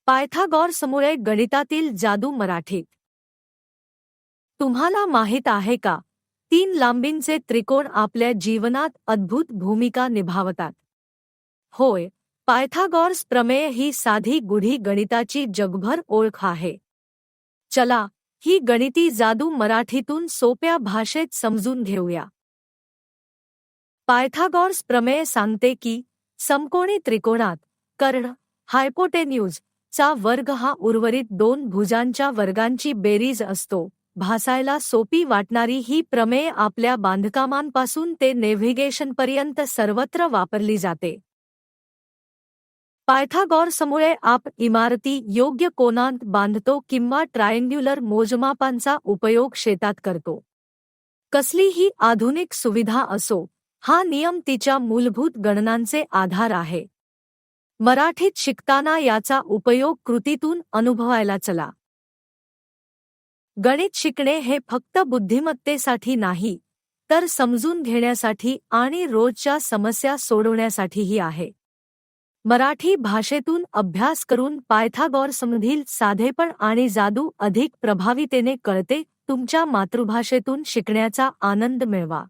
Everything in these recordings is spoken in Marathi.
पायथागॉरसमुळे गणितातील जादू मराठीत. तुम्हाला माहित आहे का, 3 लांबींचे त्रिकोण आपल्या जीवनात अद्भुत भूमिका निभावतात. होय, पायथागॉरस प्रमेय ही साधी गुढी गणिताची जगभर ओळख आहे. चला, ही गणिती जादू मराठीतून सोप्या भाषेत समजून घेऊया. पायथागॉरस प्रमेय सांगते की समकोनी त्रिकोणात कर्ण हायपोटेन्यूज चा वर्ग हा उर्वरित 2 भुजांच्या वर्गांची बेरीज असतो. भासायला सोपी वाटणारी ही प्रमेय आपल्या बांधकामांपासून ते नेव्हिगेशनपर्यंत सर्वत्र वापरली जाते. पायथागॉरसमुळे आपण इमारती योग्य कोनात बांधतो किंवा ट्रायंग्युलर मोजमापांचा उपयोग शेतात करतो. कसलीही आधुनिक सुविधा असो, हा नियम तिच्या मूलभूत गणनांचे आधार आहे. मराठीत शिकताना याचा उपयोग कृतीतून अनुभवायला चला. गणित शिकणे हे फक्त बुद्धिमत्तेसाठी नाही, तर समजून घेण्यासाठी आणि रोजच्या समस्या सोडवण्यासाठीही आहे. मराठी भाषेतून अभ्यास करून पायथागॉरसमधील साधेपण आणि जादू अधिक प्रभावीतेने कळते. तुमच्या मातृभाषेतून शिकण्याचा आनंद मिळवा.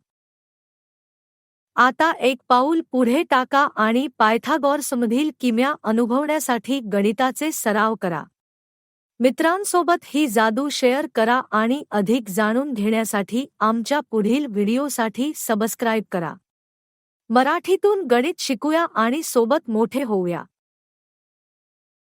आता एक पाऊल पुढे टाका आणि पायथागॉरसमधील किमया अनुभवण्यासाठी गणिताचे सराव करा. मित्रांसोबत ही जादू शेअर करा आणि अधिक जाणून घेण्यासाठी आमच्या पुढील व्हिडिओसाठी सबस्क्राईब करा. मराठीतून गणित शिकूया आणि सोबत मोठे होऊया.